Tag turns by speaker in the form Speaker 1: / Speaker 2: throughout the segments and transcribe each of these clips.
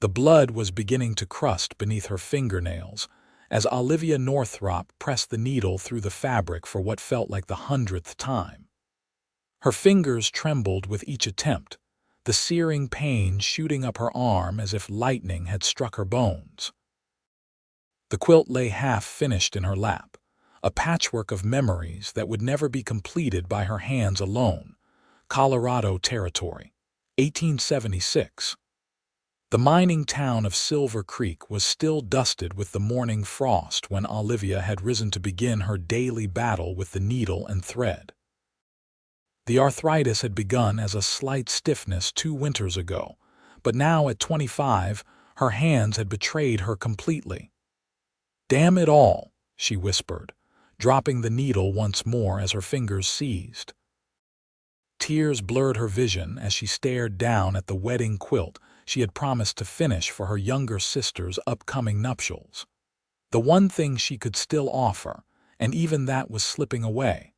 Speaker 1: The blood was beginning to crust beneath her fingernails as Olivia Northrop pressed the needle through the fabric for what felt like the 100th time. Her fingers trembled with each attempt, the searing pain shooting up her arm as if lightning had struck her bones. The quilt lay half-finished in her lap, a patchwork of memories that would never be completed by her hands alone. Colorado Territory, 1876. The mining town of Silver Creek was still dusted with the morning frost when Olivia had risen to begin her daily battle with the needle and thread. The arthritis had begun as a slight stiffness 2 winters ago, but now at 25, her hands had betrayed her completely. "Damn it all," she whispered, dropping the needle once more as her fingers seized. Tears blurred her vision as she stared down at the wedding quilt she had promised to finish for her younger sister's upcoming nuptials. The one thing she could still offer, and even that was slipping away.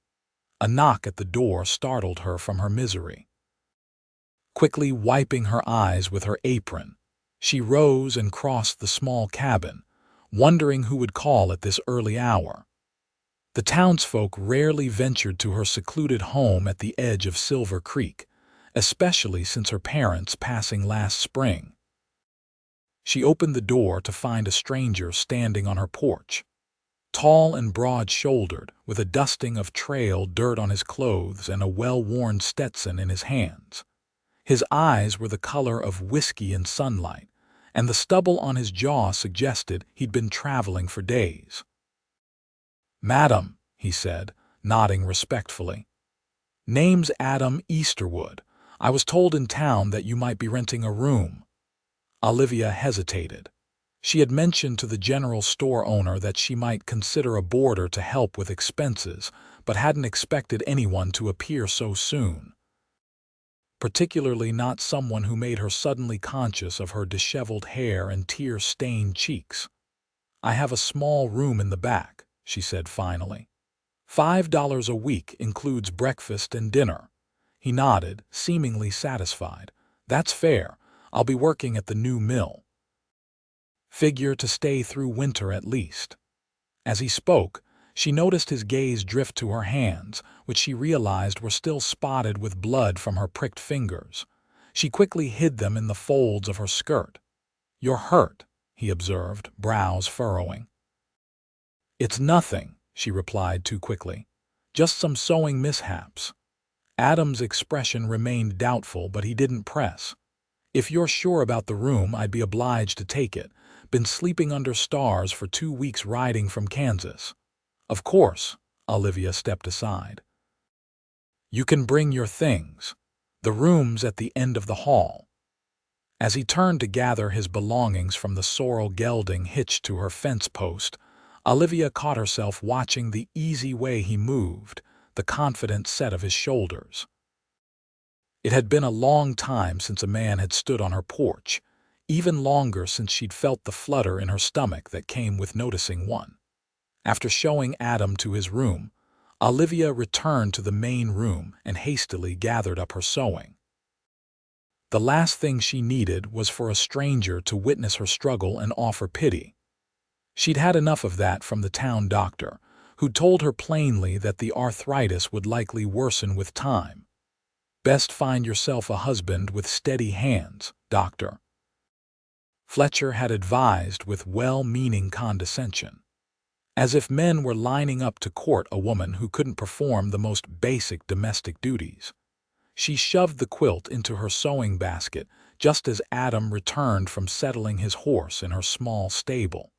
Speaker 1: A knock at the door startled her from her misery. Quickly wiping her eyes with her apron, she rose and crossed the small cabin, wondering who would call at this early hour. The townsfolk rarely ventured to her secluded home at the edge of Silver Creek, especially since her parents' passing last spring. She opened the door to find a stranger standing on her porch. Tall and broad-shouldered, with a dusting of trail dirt on his clothes and a well-worn Stetson in his hands. His eyes were the color of whiskey in sunlight, and the stubble on his jaw suggested he'd been traveling for days. "Madam," he said, nodding respectfully. "Name's Adam Easterwood. I was told in town that you might be renting a room." Olivia hesitated. She had mentioned to the general store owner that she might consider a boarder to help with expenses, but hadn't expected anyone to appear so soon. Particularly not someone who made her suddenly conscious of her disheveled hair and tear-stained cheeks. "I have a small room in the back," she said finally. $5 a week includes breakfast and dinner." He nodded, seemingly satisfied. "That's fair. I'll be working at the new mill. Figure to stay through winter at least." As he spoke, she noticed his gaze drift to her hands, which she realized were still spotted with blood from her pricked fingers. She quickly hid them in the folds of her skirt. "You're hurt," he observed, brows furrowing. "It's nothing," she replied too quickly. "Just some sewing mishaps." Adam's expression remained doubtful, but he didn't press. "If you're sure about the room, I'd be obliged to take it. Been sleeping under stars for 2 weeks riding from Kansas." "Of course," Olivia stepped aside. "You can bring your things. The room's at the end of the hall." As he turned to gather his belongings from the sorrel gelding hitched to her fence post, Olivia caught herself watching the easy way he moved, the confident set of his shoulders. It had been a long time since a man had stood on her porch, even longer since she'd felt the flutter in her stomach that came with noticing one. After showing Adam to his room, Olivia returned to the main room and hastily gathered up her sewing. The last thing she needed was for a stranger to witness her struggle and offer pity. She'd had enough of that from the town doctor, who told her plainly that the arthritis would likely worsen with time. "Best find yourself a husband with steady hands, doctor," Fletcher had advised with well-meaning condescension. As if men were lining up to court a woman who couldn't perform the most basic domestic duties. She shoved the quilt into her sewing basket just as Adam returned from settling his horse in her small stable.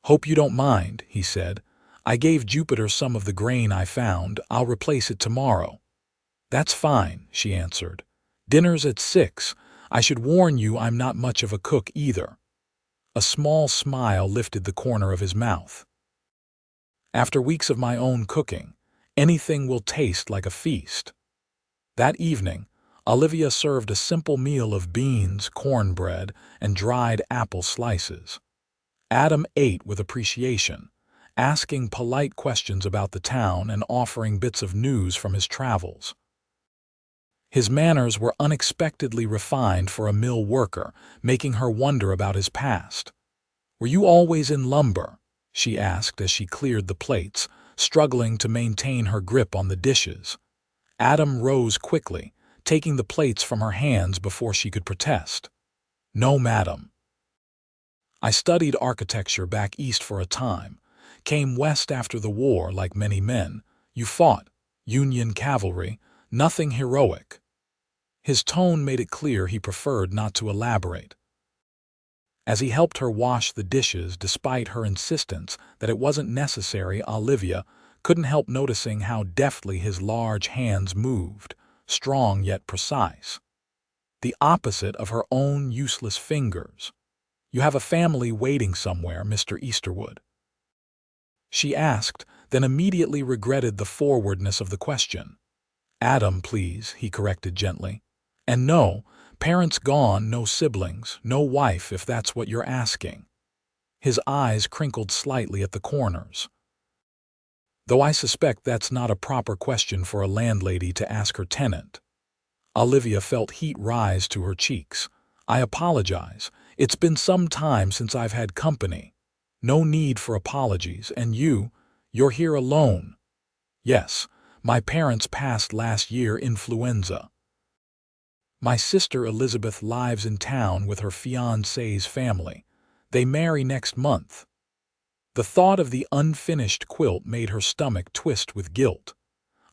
Speaker 1: "Hope you don't mind," he said. "I gave Jupiter some of the grain I found. I'll replace it tomorrow." "That's fine," she answered. "Dinner's at 6. I should warn you I'm not much of a cook either." A small smile lifted the corner of his mouth. "After weeks of my own cooking, anything will taste like a feast." That evening, Olivia served a simple meal of beans, cornbread, and dried apple slices. Adam ate with appreciation, asking polite questions about the town and offering bits of news from his travels. His manners were unexpectedly refined for a mill worker, making her wonder about his past. "Were you always in lumber?" she asked as she cleared the plates, struggling to maintain her grip on the dishes. Adam rose quickly, taking the plates from her hands before she could protest. "No, madam. I studied architecture back east for a time, came west after the war like many men. You fought, Union cavalry, nothing heroic." His tone made it clear he preferred not to elaborate. As he helped her wash the dishes despite her insistence that it wasn't necessary, Olivia couldn't help noticing how deftly his large hands moved, strong yet precise. The opposite of her own useless fingers. "You have a family waiting somewhere, Mr. Easterwood?" she asked, then immediately regretted the forwardness of the question. "Adam, please," he corrected gently. "And no, parents gone, no siblings, no wife if that's what you're asking." His eyes crinkled slightly at the corners. "Though I suspect that's not a proper question for a landlady to ask her tenant." Olivia felt heat rise to her cheeks. "I apologize. It's been some time since I've had company." "No need for apologies, and you're here alone." "Yes, my parents passed last year, influenza. My sister Elizabeth lives in town with her fiancé's family. They marry next month." The thought of the unfinished quilt made her stomach twist with guilt.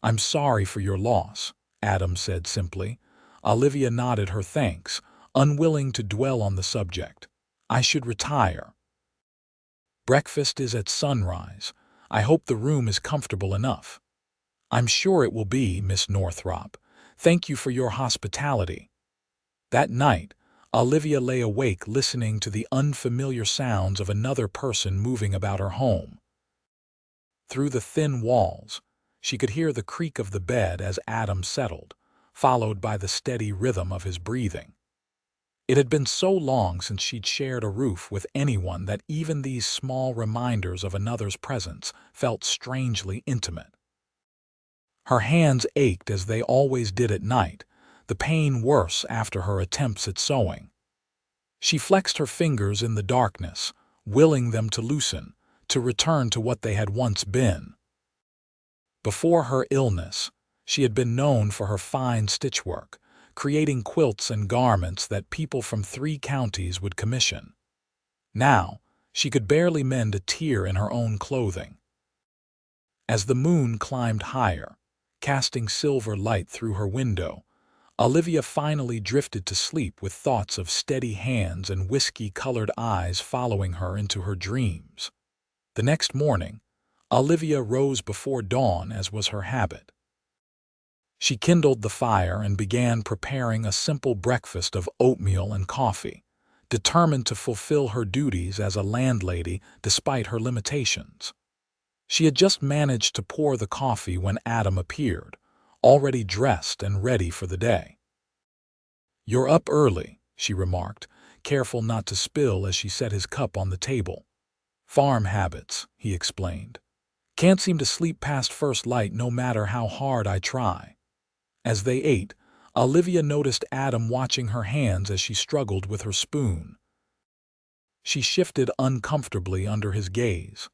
Speaker 1: "I'm sorry for your loss," Adam said simply. Olivia nodded her thanks, unwilling to dwell on the subject. "I should retire. Breakfast is at sunrise. I hope the room is comfortable enough." "I'm sure it will be, Miss Northrop. Thank you for your hospitality." That night, Olivia lay awake listening to the unfamiliar sounds of another person moving about her home. Through the thin walls, she could hear the creak of the bed as Adam settled, followed by the steady rhythm of his breathing. It had been so long since she'd shared a roof with anyone that even these small reminders of another's presence felt strangely intimate. Her hands ached as they always did at night, the pain worse after her attempts at sewing. She flexed her fingers in the darkness, willing them to loosen, to return to what they had once been. Before her illness, she had been known for her fine stitchwork, creating quilts and garments that people from 3 counties would commission. Now, she could barely mend a tear in her own clothing. As the moon climbed higher, casting silver light through her window, Olivia finally drifted to sleep with thoughts of steady hands and whiskey-colored eyes following her into her dreams. The next morning, Olivia rose before dawn as was her habit. She kindled the fire and began preparing a simple breakfast of oatmeal and coffee, determined to fulfill her duties as a landlady despite her limitations. She had just managed to pour the coffee when Adam appeared, already dressed and ready for the day. "You're up early," she remarked, careful not to spill as she set his cup on the table. "Farm habits," he explained. "Can't seem to sleep past first light no matter how hard I try." As they ate, Olivia noticed Adam watching her hands as she struggled with her spoon. She shifted uncomfortably under his gaze.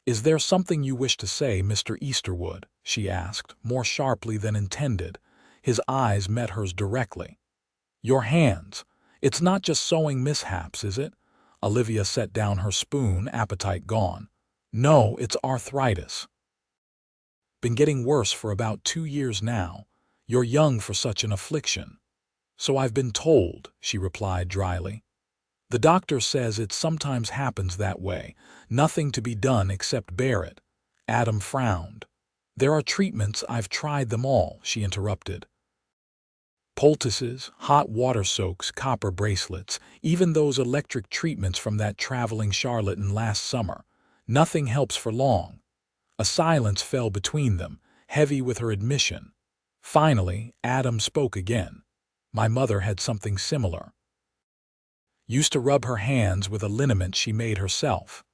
Speaker 1: "Is there something you wish to say, Mr. Easterwood?" she asked, more sharply than intended. His eyes met hers directly. "Your hands. It's not just sewing mishaps, is it?" Olivia set down her spoon, appetite gone. "No, it's arthritis. Been getting worse for about 2 years now. You're young for such an affliction." "So I've been told," she replied dryly. "The doctor says it sometimes happens that way. Nothing to be done except bear it." Adam frowned. "There are treatments, I've tried them all," she interrupted. Poultices, hot water soaks, copper bracelets, even those electric treatments from that traveling charlatan last summer. Nothing helps for long. A silence fell between them, heavy with her admission. Finally, Adam spoke again. "My mother had something similar. Used to rub her hands with a liniment she made herself.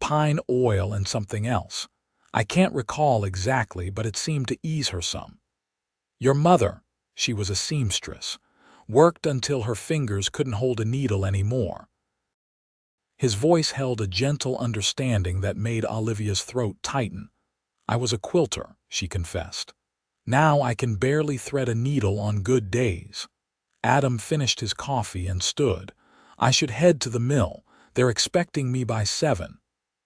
Speaker 1: Pine oil and something else. I can't recall exactly, but it seemed to ease her some." "Your mother," She was a seamstress, worked until her fingers couldn't hold a needle anymore. His voice held a gentle understanding that made Olivia's throat tighten. I was a quilter, she confessed. Now I can barely thread a needle on good days. Adam finished his coffee and stood. I should head to the mill. They're expecting me by 7.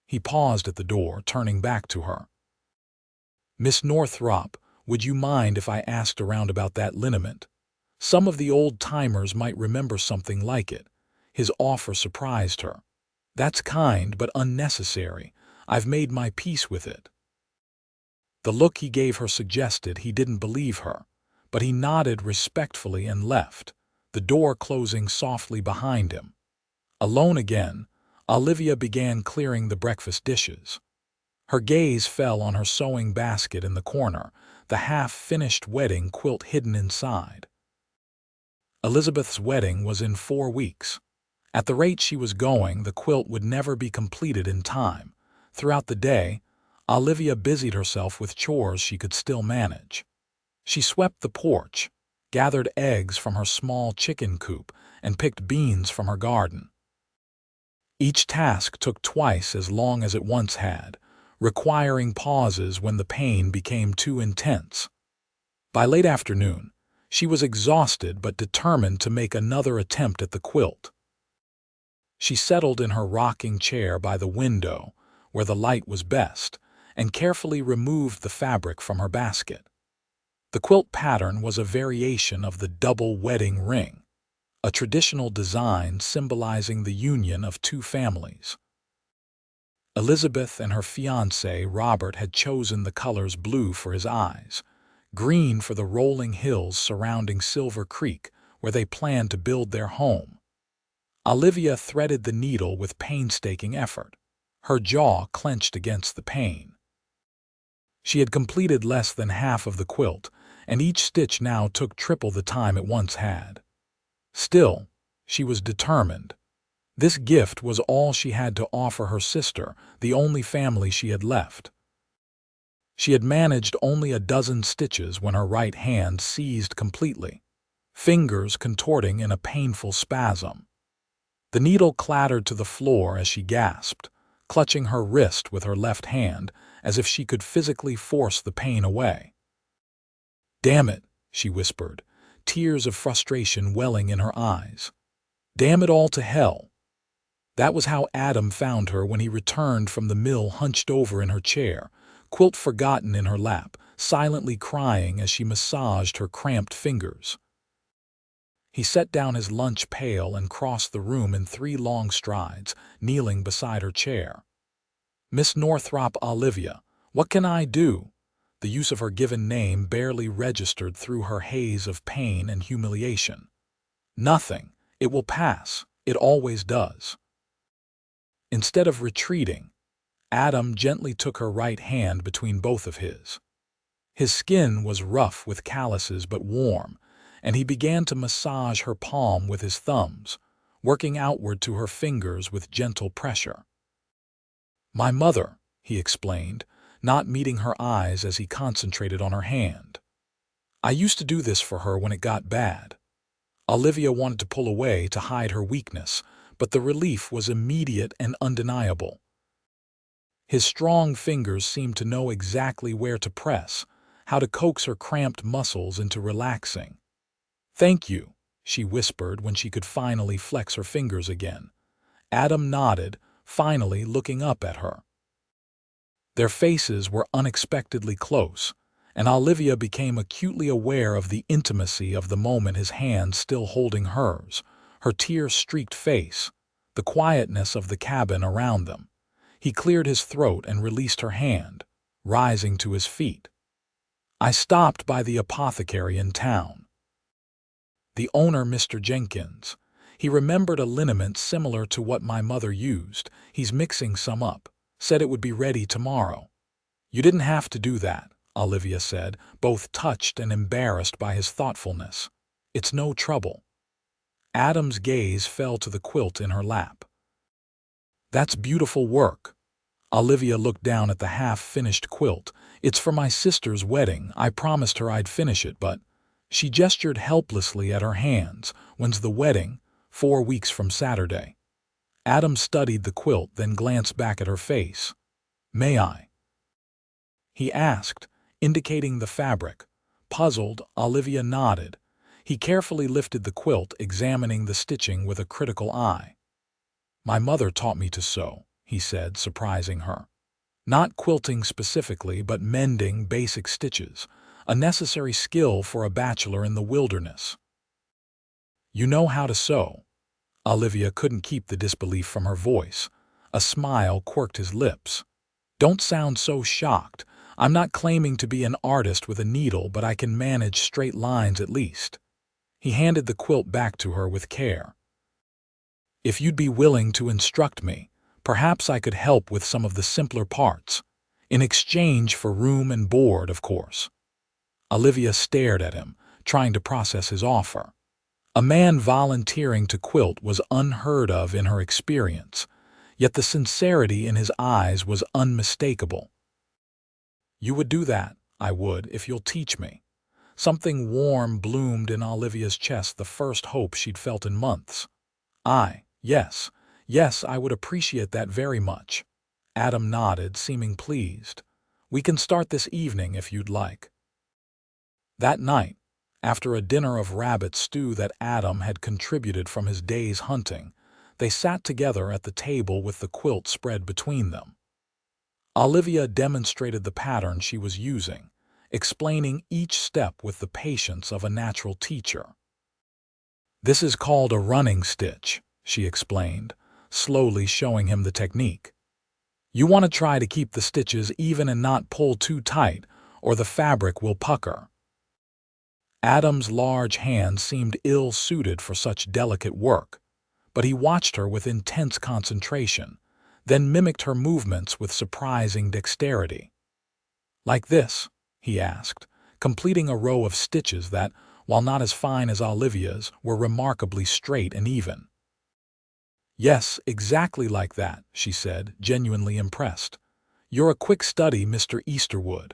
Speaker 1: He paused at the door, turning back to her. Miss Northrop, would you mind if I asked around about that liniment? Some of the old-timers might remember something like it. His offer surprised her. That's kind but unnecessary. I've made my peace with it. The look he gave her suggested he didn't believe her, but he nodded respectfully and left, the door closing softly behind him. Alone again, Olivia began clearing the breakfast dishes. Her gaze fell on her sewing basket in the corner, the half-finished wedding quilt hidden inside. Elizabeth's wedding was in 4 weeks. At the rate she was going, the quilt would never be completed in time. Throughout the day, Olivia busied herself with chores she could still manage. She swept the porch, gathered eggs from her small chicken coop, and picked beans from her garden. Each task took twice as long as it once had, requiring pauses when the pain became too intense. By late afternoon, she was exhausted but determined to make another attempt at the quilt. She settled in her rocking chair by the window, where the light was best, and carefully removed the fabric from her basket. The quilt pattern was a variation of the double wedding ring, a traditional design symbolizing the union of 2 families. Elizabeth and her fiancé, Robert, had chosen the colors blue for his eyes, green for the rolling hills surrounding Silver Creek, where they planned to build their home. Olivia threaded the needle with painstaking effort, her jaw clenched against the pain. She had completed less than half of the quilt, and each stitch now took triple the time it once had. Still, she was determined. This gift was all she had to offer her sister, the only family she had left. She had managed only a dozen stitches when her right hand seized completely, fingers contorting in a painful spasm. The needle clattered to the floor as she gasped, clutching her wrist with her left hand as if she could physically force the pain away. "Damn it," she whispered, tears of frustration welling in her eyes. "Damn it all to hell." That was how Adam found her when he returned from the mill, hunched over in her chair, quilt forgotten in her lap, silently crying as she massaged her cramped fingers. He set down his lunch pail and crossed the room in 3 long strides, kneeling beside her chair. "Miss Northrop, Olivia, what can I do?" The use of her given name barely registered through her haze of pain and humiliation. "Nothing. It will pass. It always does." Instead of retreating, Adam gently took her right hand between both of his. His skin was rough with calluses but warm, and he began to massage her palm with his thumbs, working outward to her fingers with gentle pressure. "My mother," he explained, not meeting her eyes as he concentrated on her hand. "I used to do this for her when it got bad." Olivia wanted to pull away to hide her weakness, but the relief was immediate and undeniable. His strong fingers seemed to know exactly where to press, how to coax her cramped muscles into relaxing. "Thank you," she whispered when she could finally flex her fingers again. Adam nodded, finally looking up at her. Their faces were unexpectedly close, and Olivia became acutely aware of the intimacy of the moment, his hand still holding hers, her tear-streaked face, the quietness of the cabin around them. He cleared his throat and released her hand, rising to his feet. "I stopped by the apothecary in town. The owner, Mr. Jenkins. He remembered a liniment similar to what my mother used. He's mixing some up. Said it would be ready tomorrow." "You didn't have to do that," Olivia said, both touched and embarrassed by his thoughtfulness. "It's no trouble." Adam's gaze fell to the quilt in her lap. "That's beautiful work." Olivia looked down at the half-finished quilt. "It's for my sister's wedding. I promised her I'd finish it, but..." She gestured helplessly at her hands. When's the wedding? 4 weeks from Saturday. Adam studied the quilt, then glanced back at her face. May I? He asked, indicating the fabric. Puzzled, Olivia nodded. He carefully lifted the quilt, examining the stitching with a critical eye. My mother taught me to sew, he said, surprising her. Not quilting specifically, but mending basic stitches, a necessary skill for a bachelor in the wilderness. You know how to sew? Olivia couldn't keep the disbelief from her voice. A smile quirked his lips. Don't sound so shocked. I'm not claiming to be an artist with a needle, but I can manage straight lines at least. He handed the quilt back to her with care. If you'd be willing to instruct me, perhaps I could help with some of the simpler parts. In exchange for room and board, of course. Olivia stared at him, trying to process his offer. A man volunteering to quilt was unheard of in her experience, yet the sincerity in his eyes was unmistakable. You would do that, I would, if you'll teach me. Something warm bloomed in Olivia's chest, the first hope she'd felt in months. Yes, I would appreciate that very much. Adam nodded, seeming pleased. We can start this evening if you'd like. That night, after a dinner of rabbit stew that Adam had contributed from his day's hunting, they sat together at the table with the quilt spread between them. Olivia demonstrated the pattern she was using, explaining each step with the patience of a natural teacher. This is called a running stitch, she explained, slowly showing him the technique. You want to try to keep the stitches even and not pull too tight, or the fabric will pucker. Adam's large hands seemed ill-suited for such delicate work, but he watched her with intense concentration, then mimicked her movements with surprising dexterity. Like this? He asked, completing a row of stitches that, while not as fine as Olivia's, were remarkably straight and even. Yes, exactly like that, she said, genuinely impressed. You're a quick study, Mr. Easterwood.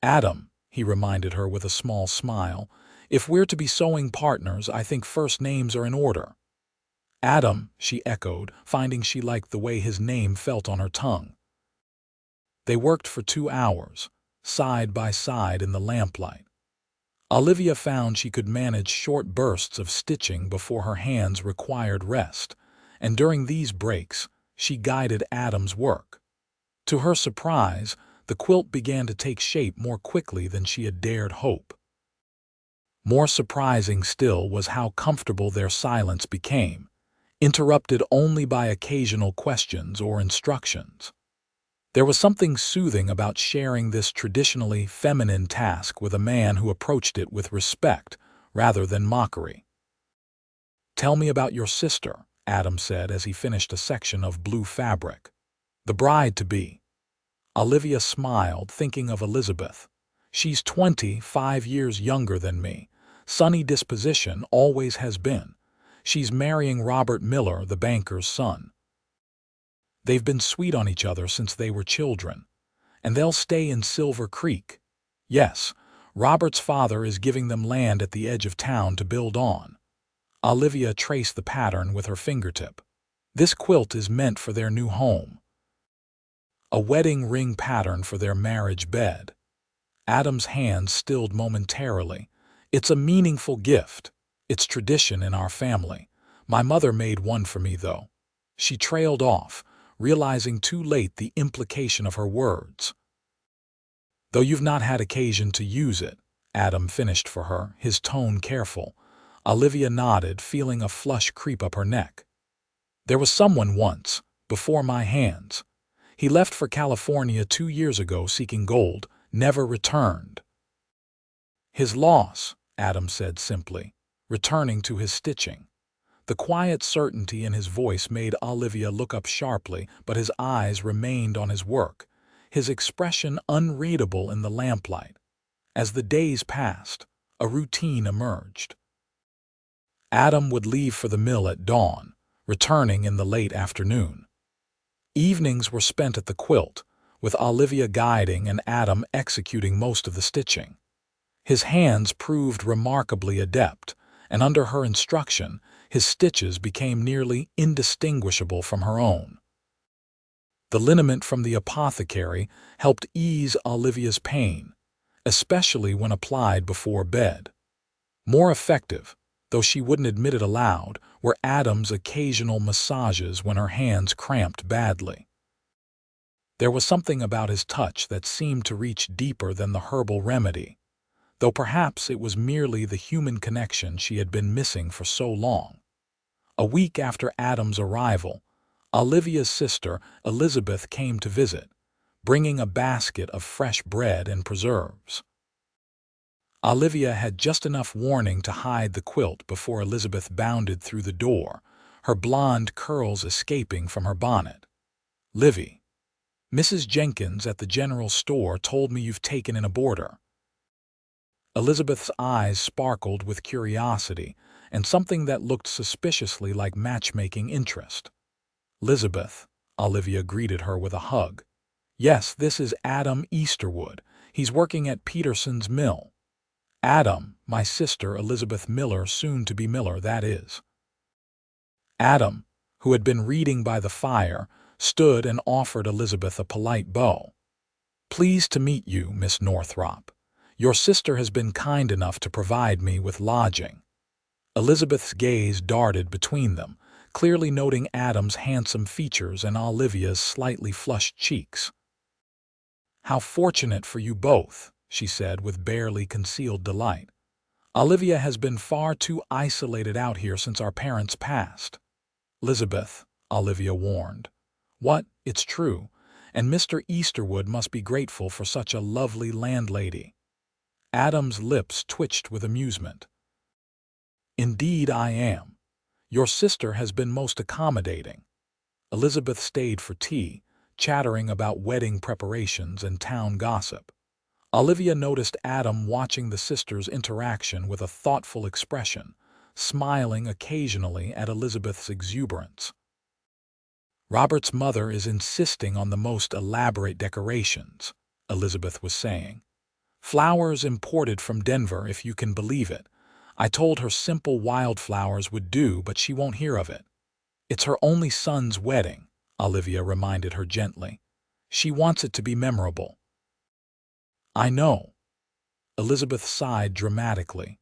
Speaker 1: Adam, he reminded her with a small smile, if we're to be sewing partners, I think first names are in order. Adam, she echoed, finding she liked the way his name felt on her tongue. They worked for 2 hours, side by side in the lamplight. Olivia found she could manage short bursts of stitching before her hands required rest, and during these breaks, she guided Adam's work. To her surprise, the quilt began to take shape more quickly than she had dared hope. More surprising still was how comfortable their silence became, interrupted only by occasional questions or instructions. There was something soothing about sharing this traditionally feminine task with a man who approached it with respect rather than mockery. Tell me about your sister, Adam said as he finished a section of blue fabric. The bride-to-be. Olivia smiled, thinking of Elizabeth. She's 25 years younger than me. Sunny disposition, always has been. She's marrying Robert Miller, the banker's son. They've been sweet on each other since they were children, and they'll stay in Silver Creek. Yes, Robert's father is giving them land at the edge of town to build on. Olivia traced the pattern with her fingertip. This quilt is meant for their new home. A wedding ring pattern for their marriage bed. Adam's hands stilled momentarily. It's a meaningful gift. It's tradition in our family. My mother made one for me, though. She trailed off, realizing too late the implication of her words. Though you've not had occasion to use it, Adam finished for her, his tone careful. Olivia nodded, feeling a flush creep up her neck. There was someone once, before my hands. He left for California 2 years ago seeking gold, never returned. His loss, Adam said simply, returning to his stitching. The quiet certainty in his voice made Olivia look up sharply, but his eyes remained on his work, his expression unreadable in the lamplight. As the days passed, a routine emerged. Adam would leave for the mill at dawn, returning in the late afternoon. Evenings were spent at the quilt, with Olivia guiding and Adam executing most of the stitching. His hands proved remarkably adept, and under her instruction, his stitches became nearly indistinguishable from her own. The liniment from the apothecary helped ease Olivia's pain, especially when applied before bed. More effective, though she wouldn't admit it aloud, were Adam's occasional massages when her hands cramped badly. There was something about his touch that seemed to reach deeper than the herbal remedy, though perhaps it was merely the human connection she had been missing for so long. A week after Adam's arrival, Olivia's sister, Elizabeth, came to visit, bringing a basket of fresh bread and preserves. Olivia had just enough warning to hide the quilt before Elizabeth bounded through the door, her blonde curls escaping from her bonnet. "Livy, Mrs. Jenkins at the general store told me you've taken in a boarder." Elizabeth's eyes sparkled with curiosity and something that looked suspiciously like matchmaking interest. "Elizabeth," Olivia greeted her with a hug. "Yes, this is Adam Easterwood. He's working at Peterson's mill." "Adam, my sister Elizabeth Miller, soon to be Miller, that is." Adam, who had been reading by the fire, stood and offered Elizabeth a polite bow. "Pleased to meet you, Miss Northrop. Your sister has been kind enough to provide me with lodging." Elizabeth's gaze darted between them, clearly noting Adam's handsome features and Olivia's slightly flushed cheeks. "How fortunate for you both," she said with barely concealed delight. "Olivia has been far too isolated out here since our parents passed." "Elizabeth," Olivia warned. "What? It's true, and Mr. Easterwood must be grateful for such a lovely landlady." Adam's lips twitched with amusement. "Indeed I am. Your sister has been most accommodating." Elizabeth stayed for tea, chattering about wedding preparations and town gossip. Olivia noticed Adam watching the sisters' interaction with a thoughtful expression, smiling occasionally at Elizabeth's exuberance. "Robert's mother is insisting on the most elaborate decorations," Elizabeth was saying. "Flowers imported from Denver, if you can believe it. I told her simple wildflowers would do, but she won't hear of it." "It's her only son's wedding," Olivia reminded her gently. "She wants it to be memorable." "I know." Elizabeth sighed dramatically.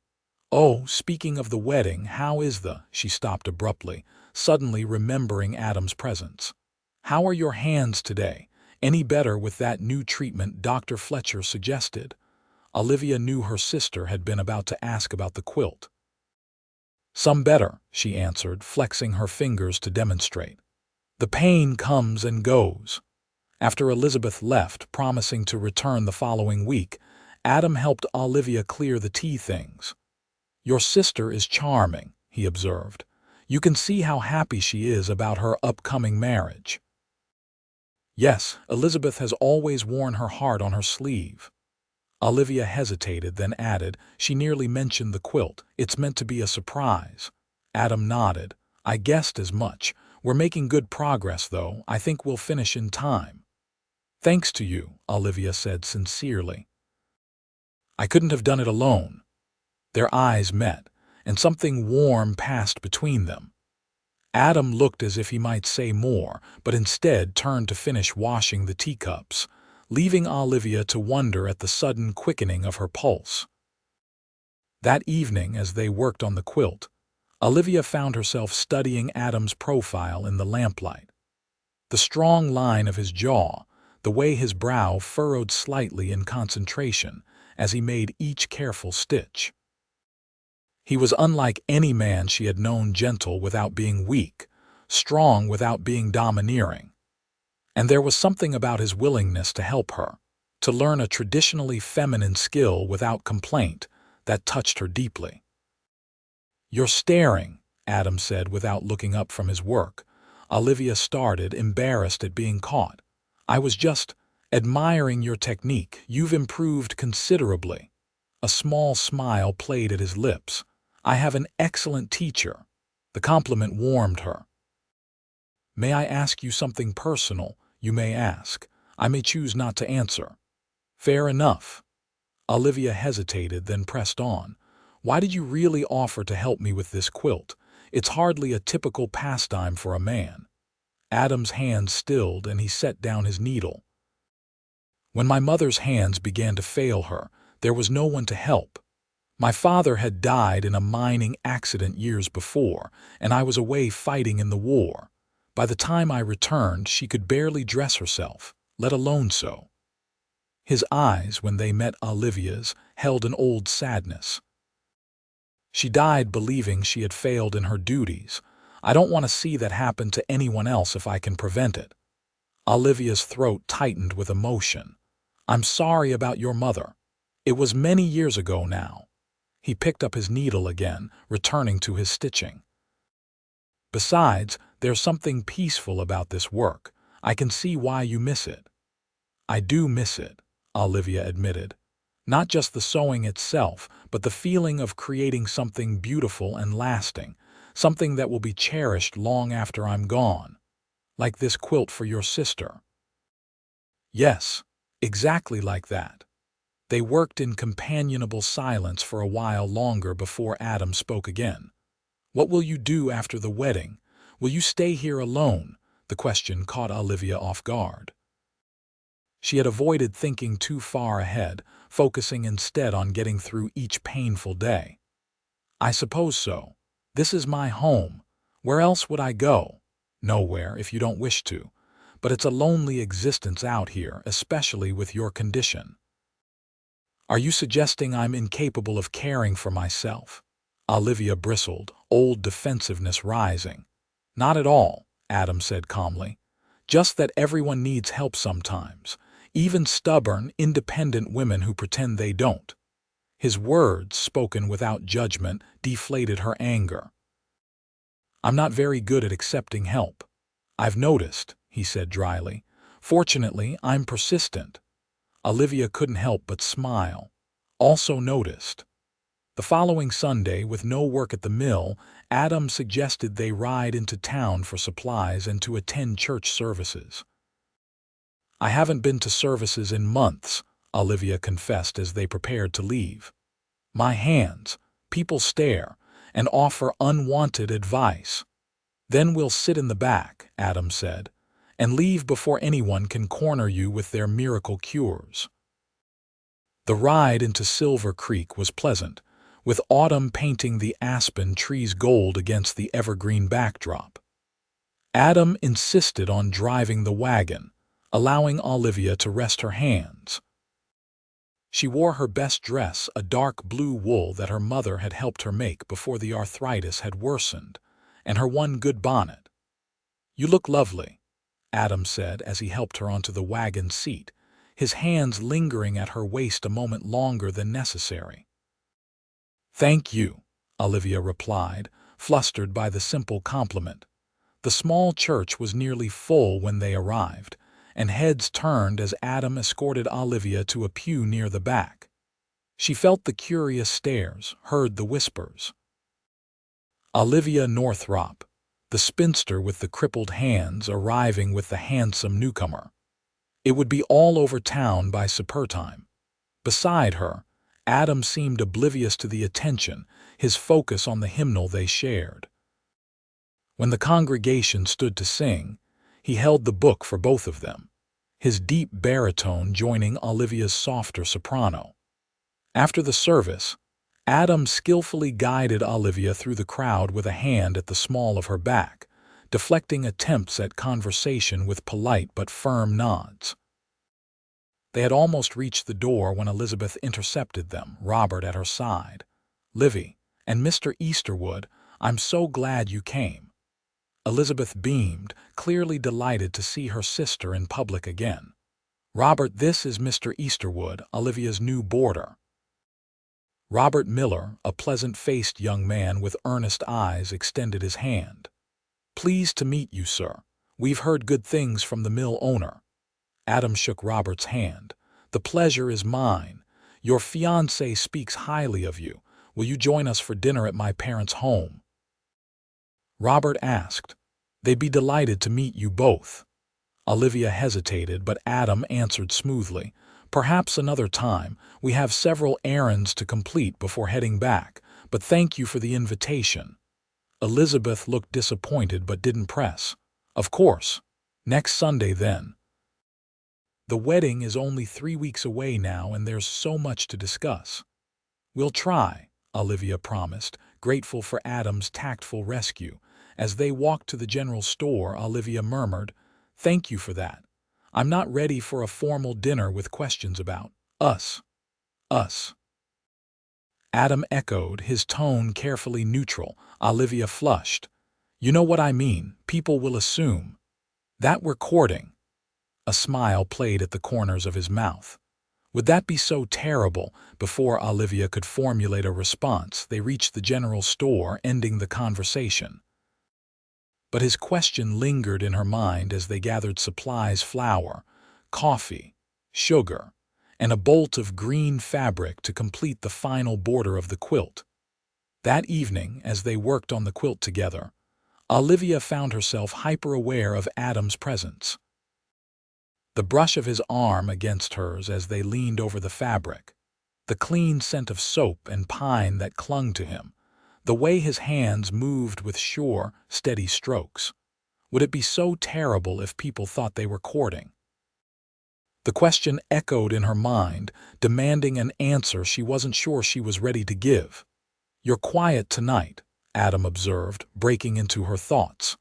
Speaker 1: "Oh, speaking of the wedding, how is the—" She stopped abruptly, suddenly remembering Adam's presence. "How are your hands today? Any better with that new treatment Dr. Fletcher suggested?" Olivia knew her sister had been about to ask about the quilt. "Some better," she answered, flexing her fingers to demonstrate. "The pain comes and goes." After Elizabeth left, promising to return the following week, Adam helped Olivia clear the tea things. "Your sister is charming," he observed. "You can see how happy she is about her upcoming marriage." "Yes, Elizabeth has always worn her heart on her sleeve." Olivia hesitated, then added, "She nearly mentioned the quilt. It's meant to be a surprise." Adam nodded. "I guessed as much. We're making good progress, though. I think we'll finish in time." "Thanks to you," Olivia said sincerely. "I couldn't have done it alone." Their eyes met, and something warm passed between them. Adam looked as if he might say more, but instead turned to finish washing the teacups, leaving Olivia to wonder at the sudden quickening of her pulse. That evening, as they worked on the quilt, Olivia found herself studying Adam's profile in the lamplight. The strong line of his jaw, the way his brow furrowed slightly in concentration as he made each careful stitch. He was unlike any man she had known, gentle without being weak, strong without being domineering. And there was something about his willingness to help her, to learn a traditionally feminine skill without complaint, that touched her deeply. "You're staring," Adam said without looking up from his work. Olivia started, embarrassed at being caught. "I was just admiring your technique. You've improved considerably." A small smile played at his lips. "I have an excellent teacher." The compliment warmed her. "May I ask you something personal?" "You may ask. I may choose not to answer." "Fair enough." Olivia hesitated, then pressed on. Why did you really offer to help me with this quilt? It's hardly a typical pastime for a man. Adam's hands stilled and he set down his needle. When my mother's hands began to fail her, there was no one to help. My father had died in a mining accident years before, and I was away fighting in the war. By the time I returned, she could barely dress herself, let alone sew. His eyes, when they met Olivia's, held an old sadness. She died believing she had failed in her duties. I don't want to see that happen to anyone else if I can prevent it. Olivia's throat tightened with emotion. I'm sorry about your mother. It was many years ago now. He picked up his needle again, returning to his stitching. Besides, there's something peaceful about this work. I can see why you miss it. I do miss it, Olivia admitted. Not just the sewing itself, but the feeling of creating something beautiful and lasting, something that will be cherished long after I'm gone. Like this quilt for your sister. Yes, exactly like that. They worked in companionable silence for a while longer before Adam spoke again. What will you do after the wedding? Will you stay here alone? The question caught Olivia off guard. She had avoided thinking too far ahead, focusing instead on getting through each painful day. I suppose so. This is my home. Where else would I go? Nowhere, if you don't wish to. But it's a lonely existence out here, especially with your condition. Are you suggesting I'm incapable of caring for myself? Olivia bristled, old defensiveness rising. Not at all, Adam said calmly. Just that everyone needs help sometimes. Even stubborn, independent women who pretend they don't. His words, spoken without judgment, deflated her anger. I'm not very good at accepting help. I've noticed, he said dryly. Fortunately, I'm persistent. Olivia couldn't help but smile. Also noticed. The following Sunday, with no work at the mill, Adam suggested they ride into town for supplies and to attend church services. I haven't been to services in months, Olivia confessed as they prepared to leave. My hands, people stare and offer unwanted advice. Then we'll sit in the back, Adam said, and leave before anyone can corner you with their miracle cures. The ride into Silver Creek was pleasant, with autumn painting the aspen trees gold against the evergreen backdrop. Adam insisted on driving the wagon, allowing Olivia to rest her hands. She wore her best dress, a dark blue wool that her mother had helped her make before the arthritis had worsened, and her one good bonnet. You look lovely, Adam said as he helped her onto the wagon seat, his hands lingering at her waist a moment longer than necessary. Thank you, Olivia replied, flustered by the simple compliment. The small church was nearly full when they arrived, and heads turned as Adam escorted Olivia to a pew near the back. She felt the curious stares, heard the whispers. Olivia Northrop, the spinster with the crippled hands, arriving with the handsome newcomer. It would be all over town by supper time. Beside her, Adam seemed oblivious to the attention, his focus on the hymnal they shared. When the congregation stood to sing, he held the book for both of them, his deep baritone joining Olivia's softer soprano. After the service, Adam skillfully guided Olivia through the crowd with a hand at the small of her back, deflecting attempts at conversation with polite but firm nods. They had almost reached the door when Elizabeth intercepted them, Robert at her side. Livy, and Mr. Easterwood, I'm so glad you came. Elizabeth beamed, clearly delighted to see her sister in public again. Robert, this is Mr. Easterwood, Olivia's new boarder. Robert Miller, a pleasant-faced young man with earnest eyes, extended his hand. Pleased to meet you, sir. We've heard good things from the mill owner. Adam shook Robert's hand. The pleasure is mine. Your fiancé speaks highly of you. Will you join us for dinner at my parents' home? Robert asked. They'd be delighted to meet you both. Olivia hesitated, but Adam answered smoothly. Perhaps another time. We have several errands to complete before heading back, but thank you for the invitation." Elizabeth looked disappointed but didn't press. "Of course. Next Sunday, then." The wedding is only 3 weeks away now, and there's so much to discuss. "We'll try," Olivia promised, grateful for Adam's tactful rescue. As they walked to the general store, Olivia murmured, "Thank you for that. I'm not ready for a formal dinner with questions about us." Us. Adam echoed, his tone carefully neutral. Olivia flushed. "You know what I mean. People will assume that we're courting." A smile played at the corners of his mouth. Would that be so terrible? Before Olivia could formulate a response, they reached the general store, ending the conversation. But his question lingered in her mind as they gathered supplies: flour, coffee, sugar, and a bolt of green fabric to complete the final border of the quilt. That evening, as they worked on the quilt together, Olivia found herself hyper-aware of Adam's presence. The brush of his arm against hers as they leaned over the fabric, the clean scent of soap and pine that clung to him, the way his hands moved with sure, steady strokes. Would it be so terrible if people thought they were courting? The question echoed in her mind, demanding an answer she wasn't sure she was ready to give. "You're quiet tonight," Adam observed, breaking into her thoughts.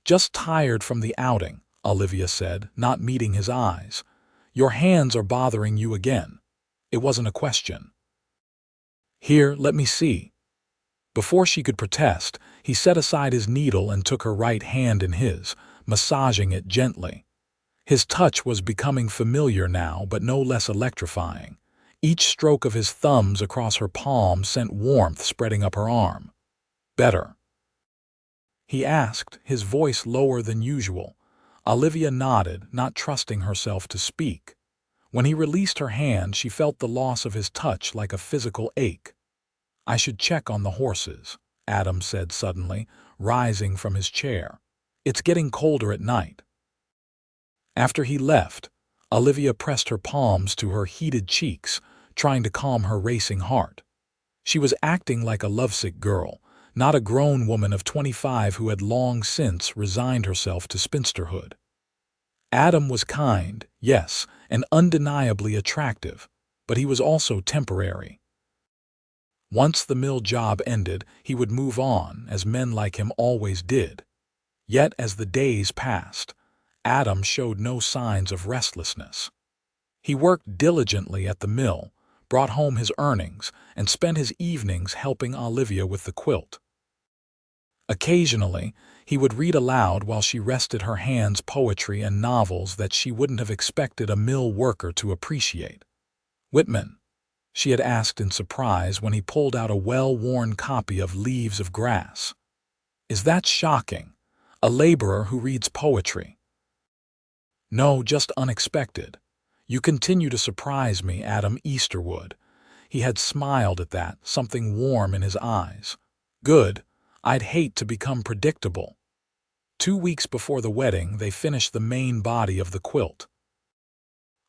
Speaker 1: "Just tired from the outing," Olivia said, not meeting his eyes. "Your hands are bothering you again." It wasn't a question. "Here, let me see." Before she could protest, he set aside his needle and took her right hand in his, massaging it gently. His touch was becoming familiar now, but no less electrifying. Each stroke of his thumbs across her palm sent warmth spreading up her arm. "Better?" he asked, his voice lower than usual. Olivia nodded, not trusting herself to speak. When he released her hand, she felt the loss of his touch like a physical ache. "I should check on the horses," Adam said suddenly, rising from his chair. "It's getting colder at night." After he left, Olivia pressed her palms to her heated cheeks, trying to calm her racing heart. She was acting like a lovesick girl, not a grown woman of 25 who had long since resigned herself to spinsterhood. Adam was kind, yes, and undeniably attractive, but he was also temporary. Once the mill job ended, he would move on, as men like him always did. Yet as the days passed, Adam showed no signs of restlessness. He worked diligently at the mill, brought home his earnings, and spent his evenings helping Olivia with the quilt. Occasionally, he would read aloud while she rested her hands poetry and novels that she wouldn't have expected a mill worker to appreciate. "Whitman?" she had asked in surprise when he pulled out a well-worn copy of Leaves of Grass. "Is that shocking? A laborer who reads poetry?" "No, just unexpected. You continue to surprise me, Adam Easterwood." He had smiled at that, something warm in his eyes. "Good. I'd hate to become predictable." 2 weeks before the wedding, they finished the main body of the quilt.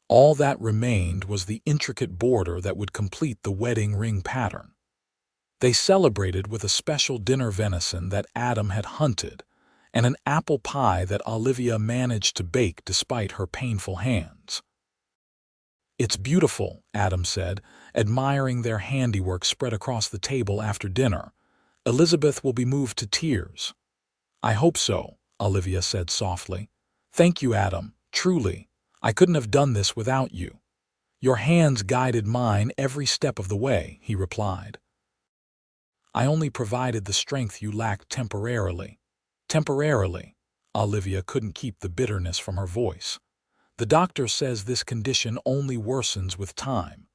Speaker 1: All that remained was the intricate border that would complete the wedding ring pattern. They celebrated with a special dinner venison that Adam had hunted, and an apple pie that Olivia managed to bake despite her painful hands. "It's beautiful," Adam said, admiring their handiwork spread across the table after dinner. "Elizabeth will be moved to tears." "I hope so," Olivia said softly. "Thank you, Adam, truly. I couldn't have done this without you." "Your hands guided mine every step of the way," he replied. "I only provided the strength you lacked temporarily." "Temporarily?" Olivia couldn't keep the bitterness from her voice. "The doctor says this condition only worsens with time."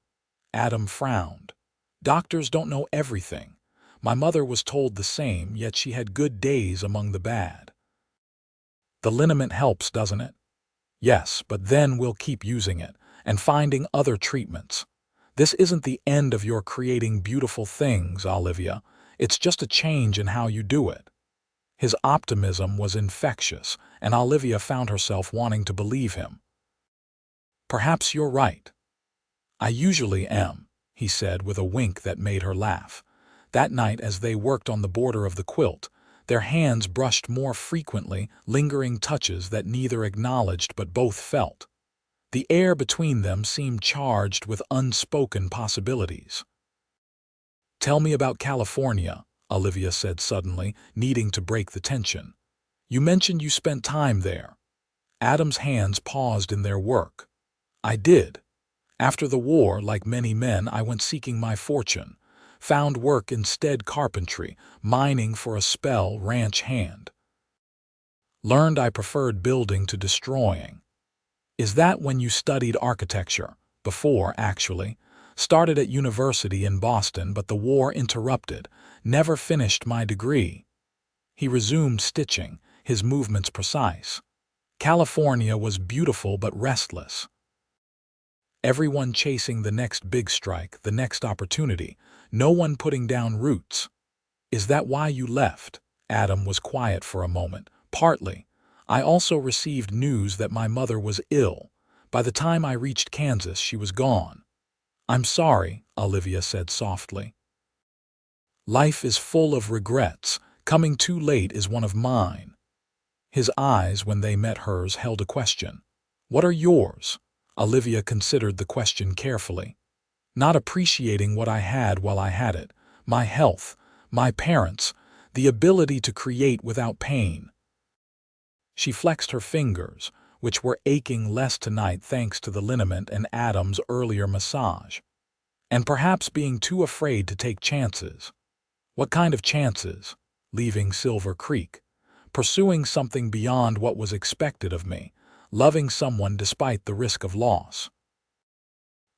Speaker 1: Adam frowned. "Doctors don't know everything. My mother was told the same, yet she had good days among the bad." "The liniment helps, doesn't it?" "Yes, but then we'll keep using it and finding other treatments. This isn't the end of your creating beautiful things, Olivia. It's just a change in how you do it." His optimism was infectious, and Olivia found herself wanting to believe him. "Perhaps you're right." I usually am, he said with a wink that made her laugh. That night, as they worked on the border of the quilt, their hands brushed more frequently, lingering touches that neither acknowledged but both felt. The air between them seemed charged with unspoken possibilities. "Tell me about California," Olivia said suddenly, needing to break the tension. "You mentioned you spent time there." Adam's hands paused in their work. "I did. After the war, like many men, I went seeking my fortune. Found work instead carpentry, mining for a spell ranch hand. Learned I preferred building to destroying." "Is that when you studied architecture?" "Before, actually. Started at university in Boston, but the war interrupted. Never finished my degree." He resumed stitching, his movements precise. "California was beautiful but restless. Everyone chasing the next big strike, the next opportunity. No one putting down roots." "Is that why you left?" Adam was quiet for a moment. "Partly. I also received news that my mother was ill. By the time I reached Kansas, she was gone." "I'm sorry," Olivia said softly. "Life is full of regrets. Coming too late is one of mine." His eyes, when they met hers, held a question. "What are yours?" Olivia considered the question carefully. "Not appreciating what I had while I had it. My health, my parents, the ability to create without pain." She flexed her fingers, which were aching less tonight thanks to the liniment and Adam's earlier massage. "And perhaps being too afraid to take chances." "What kind of chances?" "Leaving Silver Creek. Pursuing something beyond what was expected of me. Loving someone despite the risk of loss."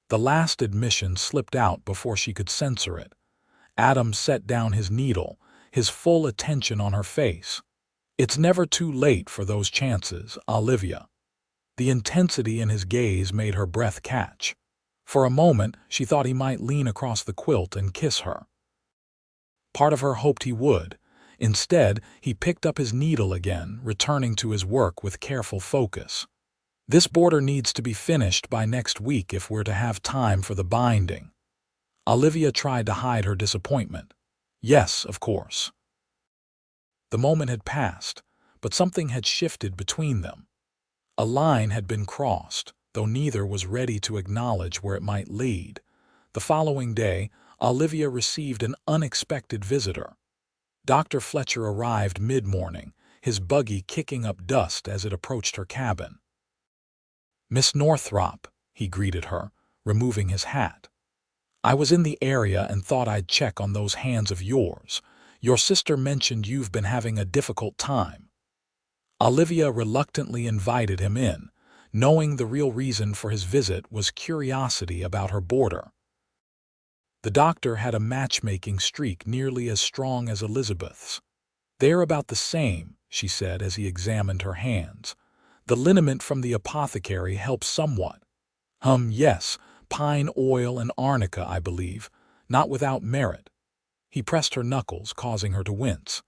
Speaker 1: The last admission slipped out before she could censor it. Adam set down his needle, his full attention on her face. "It's never too late for those chances, Olivia." The intensity in his gaze made her breath catch. For a moment, she thought he might lean across the quilt and kiss her. Part of her hoped he would. Instead, he picked up his needle again, returning to his work with careful focus. "This border needs to be finished by next week if we're to have time for the binding." Olivia tried to hide her disappointment. "Yes, of course." The moment had passed, but something had shifted between them. A line had been crossed, though neither was ready to acknowledge where it might lead. The following day, Olivia received an unexpected visitor. Dr. Fletcher arrived mid-morning, his buggy kicking up dust as it approached her cabin. "Miss Northrop," he greeted her, removing his hat. "I was in the area and thought I'd check on those hands of yours. Your sister mentioned you've been having a difficult time." Olivia reluctantly invited him in, knowing the real reason for his visit was curiosity about her boarder. The doctor had a matchmaking streak nearly as strong as Elizabeth's. "They're about the same," she said as he examined her hands. "The liniment from the apothecary helps somewhat." Yes, pine oil and arnica, I believe. Not without merit." He pressed her knuckles, causing her to wince.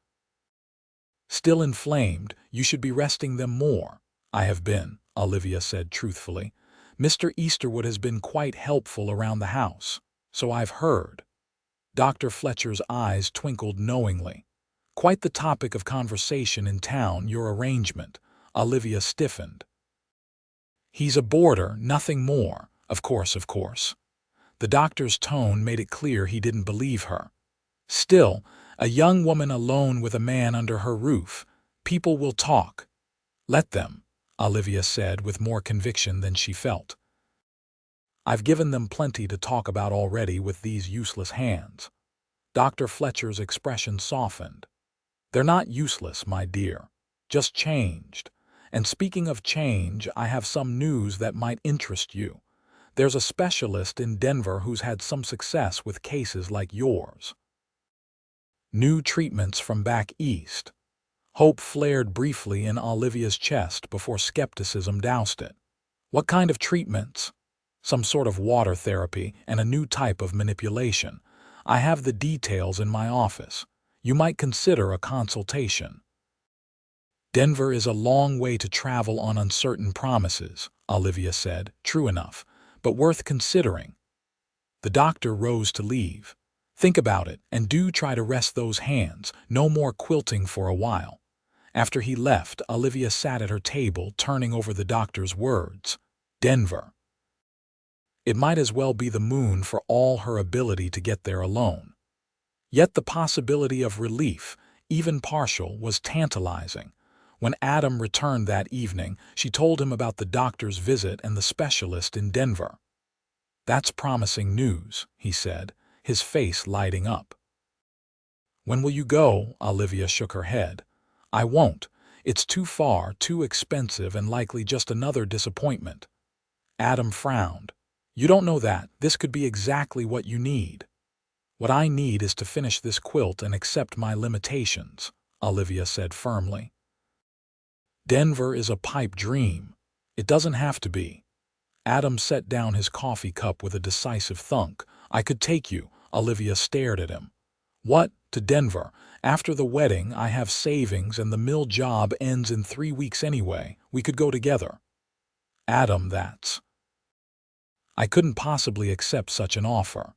Speaker 1: "Still inflamed, you should be resting them more." "I have been," Olivia said truthfully. "Mr. Easterwood has been quite helpful around the house." "So I've heard." Dr. Fletcher's eyes twinkled knowingly. "Quite the topic of conversation in town, your arrangement." Olivia stiffened. "He's a boarder, nothing more. Of course, of course." The doctor's tone made it clear he didn't believe her. "Still, a young woman alone with a man under her roof. People will talk." "Let them," Olivia said with more conviction than she felt. "I've given them plenty to talk about already with these useless hands." Dr. Fletcher's expression softened. "They're not useless, my dear. Just changed. And speaking of change, I have some news that might interest you. There's a specialist in Denver who's had some success with cases like yours." New treatments from back east. Hope flared briefly in Olivia's chest before skepticism doused it. "What kind of treatments?" "Some sort of water therapy and a new type of manipulation. I have the details in my office. You might consider a consultation." "Denver is a long way to travel on uncertain promises," Olivia said. "True enough, but worth considering. The doctor rose to leave. Think about it, and do try to rest those hands. No more quilting for a while. After he left, Olivia sat at her table, turning over the doctor's words. Denver. It might as well be the moon for all her ability to get there alone. Yet the possibility of relief, even partial, was tantalizing. When Adam returned that evening, she told him about the doctor's visit and the specialist in Denver. That's promising news, he said, his face lighting up. When will you go? Olivia shook her head. I won't. It's too far, too expensive, and likely just another disappointment. Adam frowned. You don't know that. This could be exactly what you need. What I need is to finish this quilt and accept my limitations, Olivia said firmly. Denver is a pipe dream. It doesn't have to be. Adam set down his coffee cup with a decisive thunk. I could take you. Olivia stared at him. What? To Denver? After the wedding, I have savings and the mill job ends in 3 weeks anyway. We could go together. Adam, that's... I couldn't possibly accept such an offer.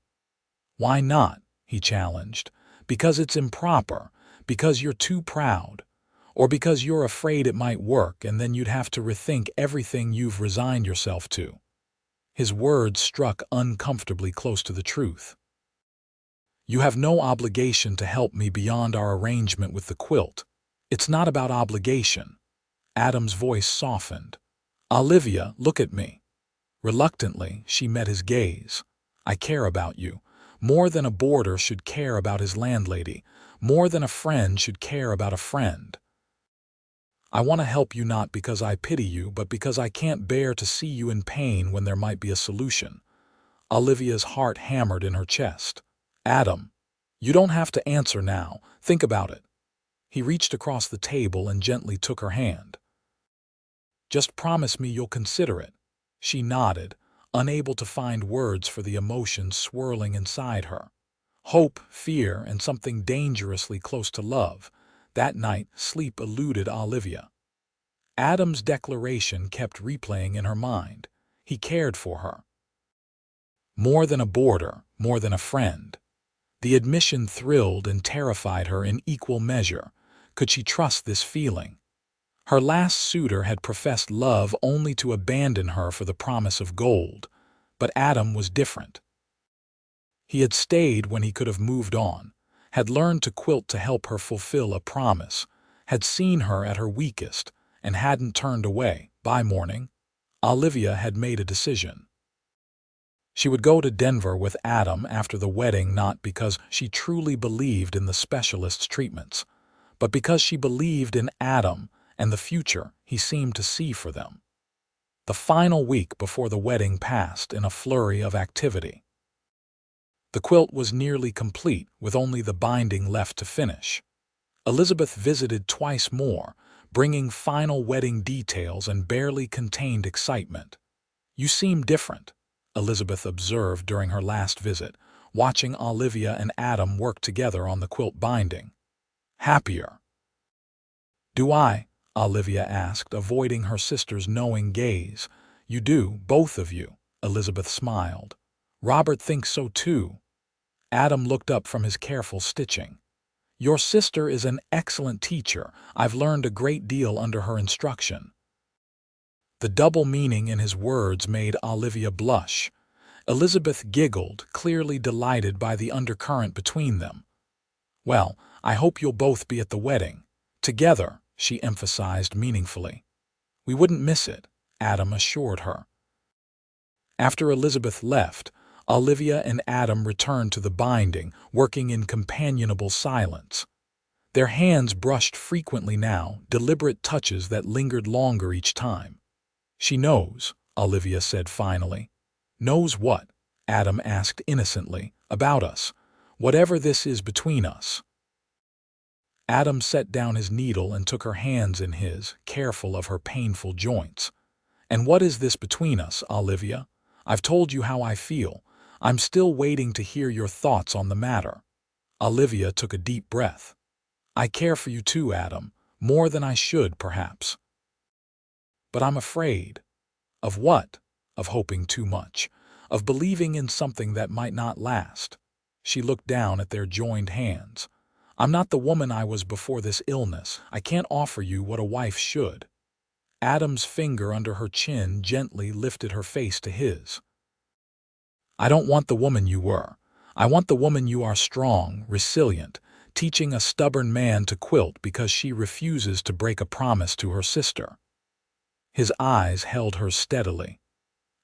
Speaker 1: Why not? He challenged. Because it's improper. Because you're too proud. Or because you're afraid it might work and then you'd have to rethink everything you've resigned yourself to. His words struck uncomfortably close to the truth. You have no obligation to help me beyond our arrangement with the quilt. It's not about obligation. Adam's voice softened. Olivia, look at me. Reluctantly, she met his gaze. I care about you. More than a boarder should care about his landlady. More than a friend should care about a friend. I want to help you not because I pity you, but because I can't bear to see you in pain when there might be a solution. Olivia's heart hammered in her chest. Adam, you don't have to answer now. Think about it. He reached across the table and gently took her hand. Just promise me you'll consider it. She nodded, unable to find words for the emotions swirling inside her. Hope, fear, and something dangerously close to love. That night, sleep eluded Olivia. Adam's declaration kept replaying in her mind. He cared for her. More than a boarder, more than a friend. The admission thrilled and terrified her in equal measure. Could she trust this feeling? Her last suitor had professed love only to abandon her for the promise of gold, but Adam was different. He had stayed when he could have moved on, had learned to quilt to help her fulfill a promise, had seen her at her weakest, and hadn't turned away. By morning, Olivia had made a decision. She would go to Denver with Adam after the wedding, not because she truly believed in the specialist's treatments, but because she believed in Adam and the future he seemed to see for them. The final week before the wedding passed in a flurry of activity. The quilt was nearly complete, with only the binding left to finish. Elizabeth visited twice more, bringing final wedding details and barely contained excitement. You seem different, Elizabeth observed during her last visit, watching Olivia and Adam work together on the quilt binding. Happier. Do I? Olivia asked, avoiding her sister's knowing gaze. You do, both of you, Elizabeth smiled. Robert thinks so too. Adam looked up from his careful stitching. Your sister is an excellent teacher. I've learned a great deal under her instruction. The double meaning in his words made Olivia blush. Elizabeth giggled, clearly delighted by the undercurrent between them. Well, I hope you'll both be at the wedding. Together, she emphasized meaningfully. We wouldn't miss it, Adam assured her. After Elizabeth left, Olivia and Adam returned to the binding, working in companionable silence. Their hands brushed frequently now, deliberate touches that lingered longer each time. She knows, Olivia said finally. Knows what? Adam asked innocently. About us. Whatever this is between us. Adam set down his needle and took her hands in his, careful of her painful joints. And what is this between us, Olivia? I've told you how I feel. I'm still waiting to hear your thoughts on the matter. Olivia took a deep breath. I care for you too, Adam, more than I should, perhaps. But I'm afraid. Of what? Of hoping too much. of believing in something that might not last. She looked down at their joined hands. I'm not the woman I was before this illness. I can't offer you what a wife should. Adam's finger under her chin gently lifted her face to his. I don't want the woman you were. I want the woman you are, strong, resilient, teaching a stubborn man to quilt because she refuses to break a promise to her sister. His eyes held hers steadily.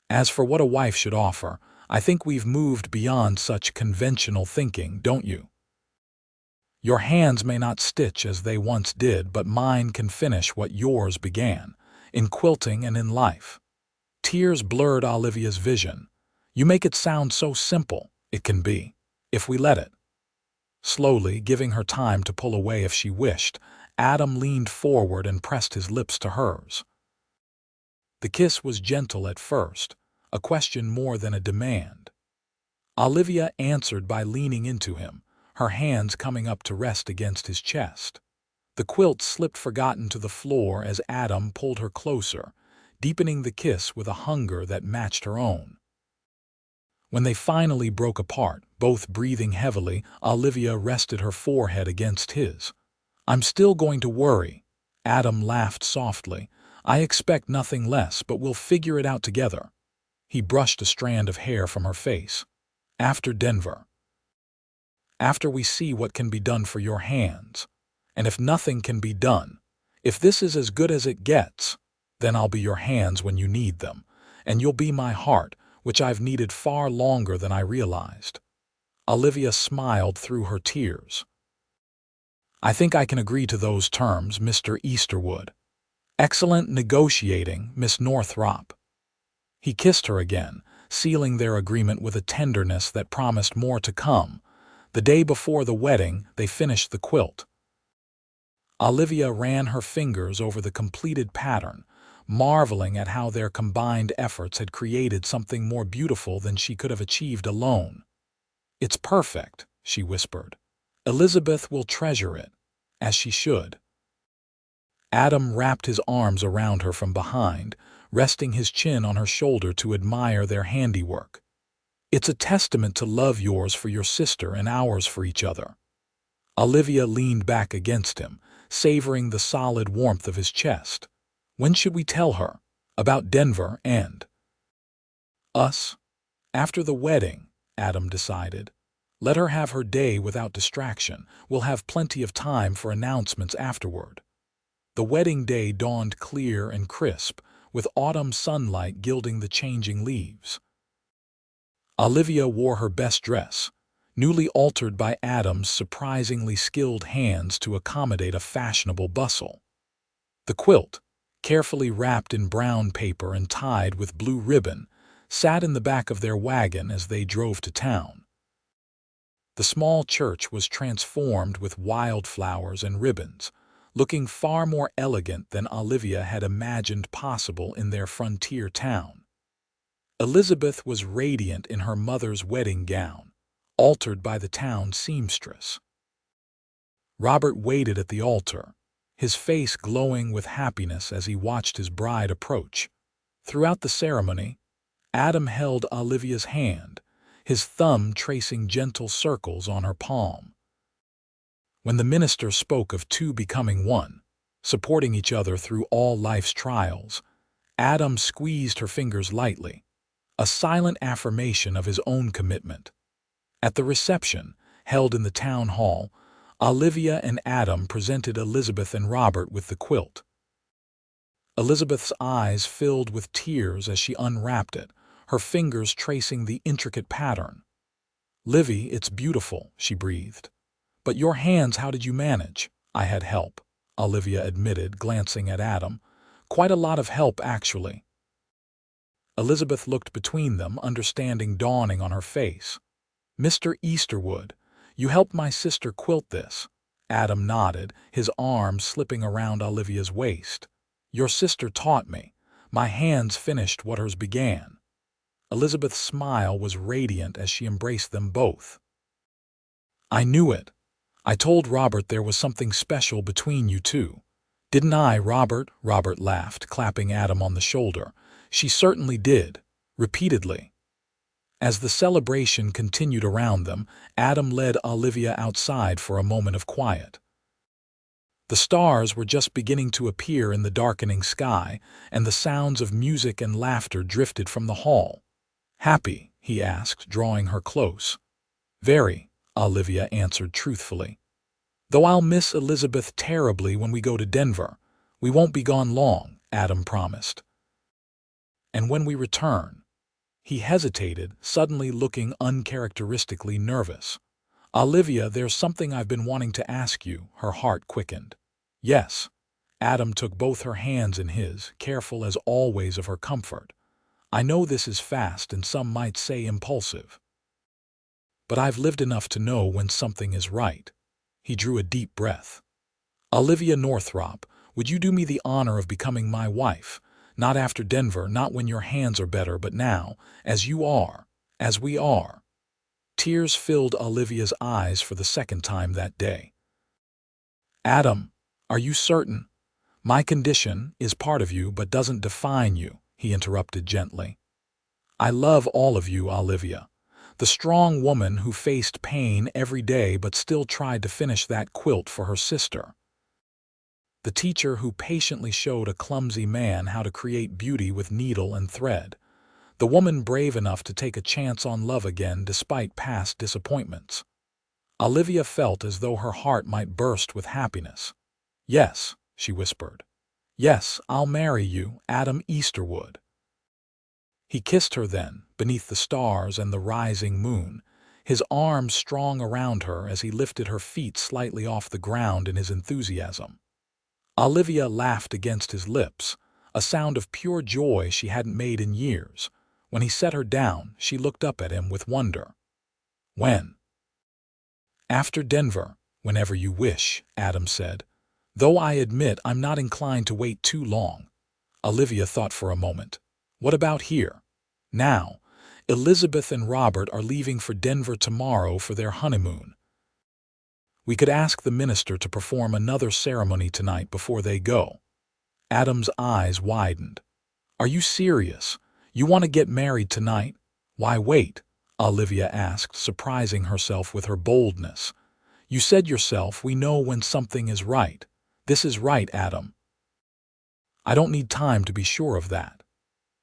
Speaker 1: As for what a wife should offer, I think we've moved beyond such conventional thinking, don't you? Your hands may not stitch as they once did, but mine can finish what yours began, in quilting and in life. Tears blurred Olivia's vision. You make it sound so simple. It can be, if we let it. Slowly, giving her time to pull away if she wished, Adam leaned forward and pressed his lips to hers. The kiss was gentle at first, a question more than a demand. Olivia answered by leaning into him, her hands coming up to rest against his chest. The quilt slipped forgotten to the floor as Adam pulled her closer, deepening the kiss with a hunger that matched her own. When they finally broke apart, both breathing heavily, Olivia rested her forehead against his. I'm still going to worry. Adam laughed softly. I expect nothing less, but we'll figure it out together. He brushed a strand of hair from her face. After Denver. After we see what can be done for your hands. And if nothing can be done, if this is as good as it gets, then I'll be your hands when you need them, and you'll be my heart, which I've needed far longer than I realized. Olivia smiled through her tears. I think I can agree to those terms, Mr. Easterwood. Excellent negotiating, Miss Northrop. He kissed her again, sealing their agreement with a tenderness that promised more to come. The day before the wedding, they finished the quilt. Olivia ran her fingers over the completed pattern, marveling at how their combined efforts had created something more beautiful than she could have achieved alone. It's perfect, she whispered. Elizabeth will treasure it, as she should. Adam wrapped his arms around her from behind, resting his chin on her shoulder to admire their handiwork. It's a testament to love, yours for your sister and ours for each other. Olivia leaned back against him, savoring the solid warmth of his chest. When should we tell her? About Denver and us? After the wedding, Adam decided. Let her have her day without distraction. We'll have plenty of time for announcements afterward. The wedding day dawned clear and crisp, with autumn sunlight gilding the changing leaves. Olivia wore her best dress, newly altered by Adam's surprisingly skilled hands to accommodate a fashionable bustle. The quilt, carefully wrapped in brown paper and tied with blue ribbon, sat in the back of their wagon as they drove to town. The small church was transformed with wildflowers and ribbons, looking far more elegant than Olivia had imagined possible in their frontier town. Elizabeth was radiant in her mother's wedding gown, altered by the town seamstress. Robert waited at the altar, his face glowing with happiness as he watched his bride approach. Throughout the ceremony, Adam held Olivia's hand, his thumb tracing gentle circles on her palm. When the minister spoke of two becoming one, supporting each other through all life's trials, Adam squeezed her fingers lightly, a silent affirmation of his own commitment. At the reception, held in the town hall, Olivia and Adam presented Elizabeth and Robert with the quilt. Elizabeth's eyes filled with tears as she unwrapped it, her fingers tracing the intricate pattern. "Livy, it's beautiful," she breathed. "But your hands, how did you manage?" "I had help," Olivia admitted, glancing at Adam. "Quite a lot of help, actually." Elizabeth looked between them, understanding dawning on her face. "Mr. Easterwood, you helped my sister quilt this." Adam nodded, his arm slipping around Olivia's waist. "Your sister taught me. My hands finished what hers began." Elizabeth's smile was radiant as she embraced them both. "I knew it. I told Robert there was something special between you two. Didn't I, Robert?" Robert laughed, clapping Adam on the shoulder. "She certainly did," repeatedly. As the celebration continued around them, Adam led Olivia outside for a moment of quiet. The stars were just beginning to appear in the darkening sky, and the sounds of music and laughter drifted from the hall. "Happy?" he asked, drawing her close. "Very," Olivia answered truthfully. "Though I'll miss Elizabeth terribly when we go to Denver. We won't be gone long," Adam promised. "And when we return?" He hesitated, suddenly looking uncharacteristically nervous. "Olivia, there's something I've been wanting to ask you," her heart quickened. "Yes." Adam took both her hands in his, careful as always of her comfort. "I know this is fast and some might say impulsive. But I've lived enough to know when something is right." He drew a deep breath. "Olivia Northrop, would you do me the honor of becoming my wife? Not after Denver, not when your hands are better, but now, as you are, as we are." Tears filled Olivia's eyes for the second time that day. "Adam, are you certain? My condition is part of you but doesn't define you," he interrupted gently. "I love all of you, Olivia. The strong woman who faced pain every day but still tried to finish that quilt for her sister. The teacher who patiently showed a clumsy man how to create beauty with needle and thread. The woman brave enough to take a chance on love again despite past disappointments." Olivia felt as though her heart might burst with happiness. "Yes," she whispered. "Yes, I'll marry you, Adam Easterwood." He kissed her then, beneath the stars and the rising moon, his arms strong around her as he lifted her feet slightly off the ground in his enthusiasm. Olivia laughed against his lips, a sound of pure joy she hadn't made in years. When he set her down, she looked up at him with wonder. "When?" "After Denver, whenever you wish," Adam said. "Though I admit I'm not inclined to wait too long." Olivia thought for a moment. "What about here? Now, Elizabeth and Robert are leaving for Denver tomorrow for their honeymoon. We could ask the minister to perform another ceremony tonight before they go." Adam's eyes widened. "Are you serious? You want to get married tonight?" "Why wait?" Olivia asked, surprising herself with her boldness. "You said yourself we know when something is right. This is right, Adam." "I don't need time to be sure of that."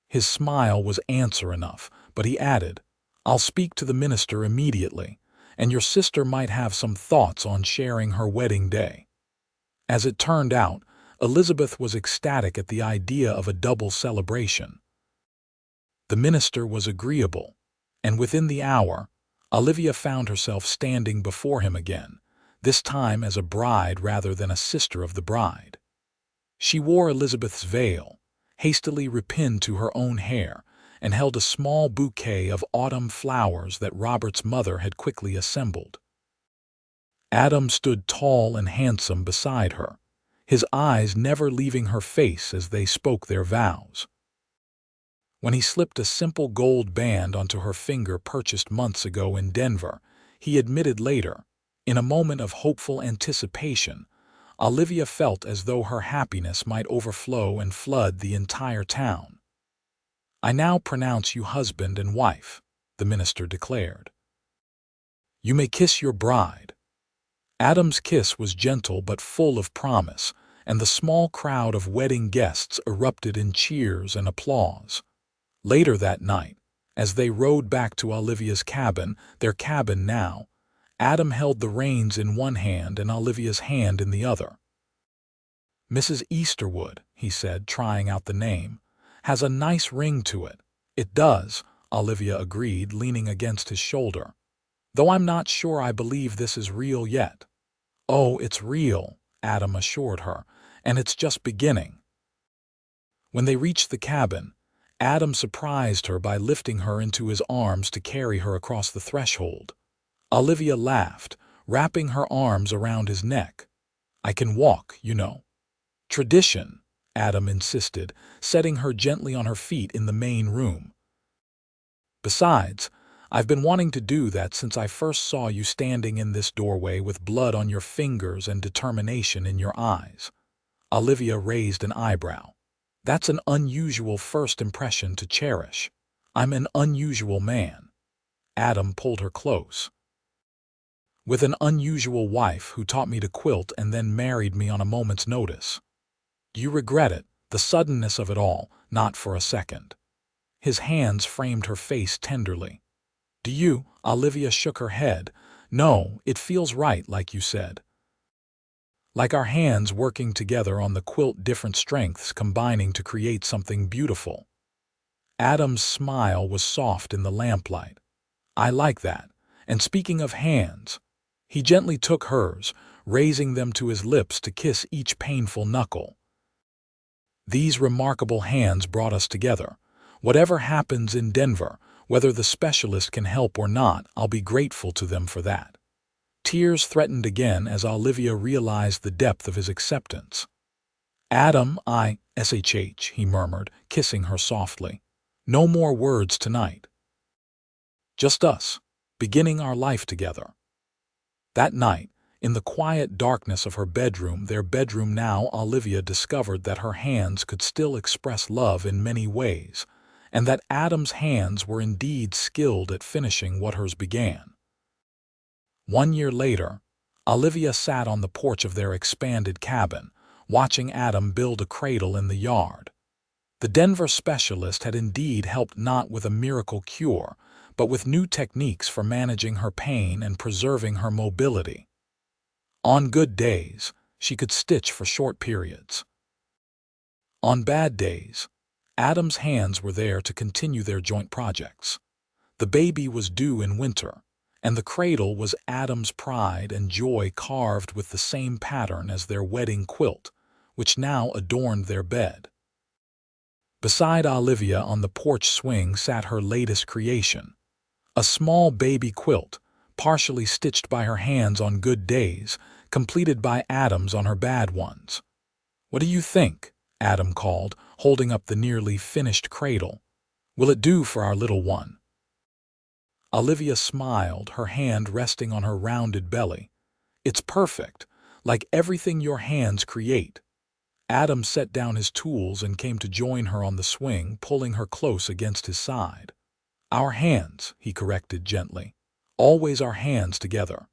Speaker 1: His smile was answer enough, but he added, "I'll speak to the minister immediately, and your sister might have some thoughts on sharing her wedding day." As it turned out, Elizabeth was ecstatic at the idea of a double celebration. The minister was agreeable, and within the hour, Olivia found herself standing before him again, this time as a bride rather than a sister of the bride. She wore Elizabeth's veil, hastily repinned to her own hair, and held a small bouquet of autumn flowers that Robert's mother had quickly assembled. Adam stood tall and handsome beside her, his eyes never leaving her face as they spoke their vows. When he slipped a simple gold band onto her finger purchased months ago in Denver, he admitted later, in a moment of hopeful anticipation, Olivia felt as though her happiness might overflow and flood the entire town. "I now pronounce you husband and wife," the minister declared. "You may kiss your bride." Adam's kiss was gentle but full of promise, and the small crowd of wedding guests erupted in cheers and applause. Later that night, as they rode back to Olivia's cabin, their cabin now, Adam held the reins in one hand and Olivia's hand in the other. "Mrs. Easterwood," he said, trying out the name, "has a nice ring to it." "It does," Olivia agreed, leaning against his shoulder. "Though I'm not sure I believe this is real yet." "Oh, it's real," Adam assured her, "and it's just beginning." When they reached the cabin, Adam surprised her by lifting her into his arms to carry her across the threshold. Olivia laughed, wrapping her arms around his neck. "I can walk, you know." "Tradition," Adam insisted, setting her gently on her feet in the main room. "Besides, I've been wanting to do that since I first saw you standing in this doorway with blood on your fingers and determination in your eyes." Olivia raised an eyebrow. "That's an unusual first impression to cherish. I'm an unusual man." Adam pulled her close. "With an unusual wife who taught me to quilt and then married me on a moment's notice. Do you regret it, the suddenness of it all?" "Not for a second." His hands framed her face tenderly. "Do you?" Olivia shook her head. "No, it feels right, like you said. Like our hands working together on the quilt, different strengths combining to create something beautiful." Adam's smile was soft in the lamplight. "I like that. And speaking of hands," he gently took hers, raising them to his lips to kiss each painful knuckle. "These remarkable hands brought us together. Whatever happens in Denver, whether the specialist can help or not, I'll be grateful to them for that." Tears threatened again as Olivia realized the depth of his acceptance. "Adam, he murmured, kissing her softly. "No more words tonight. Just us, beginning our life together." That night, in the quiet darkness of her bedroom, their bedroom now, Olivia discovered that her hands could still express love in many ways, and that Adam's hands were indeed skilled at finishing what hers began. 1 year later, Olivia sat on the porch of their expanded cabin, watching Adam build a cradle in the yard. The Denver specialist had indeed helped, not with a miracle cure, but with new techniques for managing her pain and preserving her mobility. On good days, she could stitch for short periods. On bad days, Adam's hands were there to continue their joint projects. The baby was due in winter, and the cradle was Adam's pride and joy, carved with the same pattern as their wedding quilt, which now adorned their bed. Beside Olivia on the porch swing sat her latest creation, a small baby quilt, partially stitched by her hands on good days, completed by Adam's on her bad ones. "What do you think?" Adam called, holding up the nearly finished cradle. "Will it do for our little one?" Olivia smiled, her hand resting on her rounded belly. "It's perfect, like everything your hands create." Adam set down his tools and came to join her on the swing, pulling her close against his side. "Our hands," he corrected gently. "Always our hands together."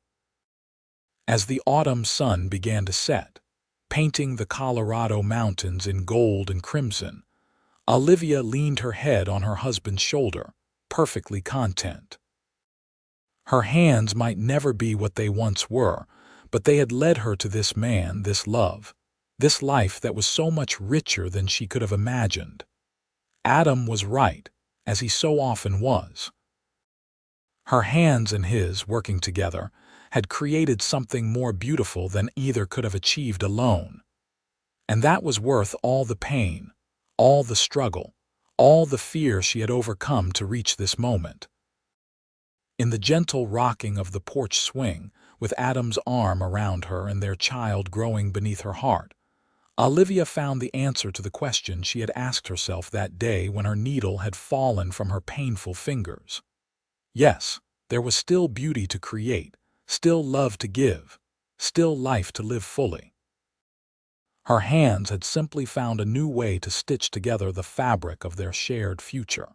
Speaker 1: As the autumn sun began to set, painting the Colorado mountains in gold and crimson, Olivia leaned her head on her husband's shoulder, perfectly content. Her hands might never be what they once were, but they had led her to this man, this love, this life that was so much richer than she could have imagined. Adam was right, as he so often was. Her hands and his, working together, had created something more beautiful than either could have achieved alone. And that was worth all the pain, all the struggle, all the fear she had overcome to reach this moment. In the gentle rocking of the porch swing, with Adam's arm around her and their child growing beneath her heart, Olivia found the answer to the question she had asked herself that day when her needle had fallen from her painful fingers. Yes, there was still beauty to create, still love to give, still life to live fully. Her hands had simply found a new way to stitch together the fabric of their shared future.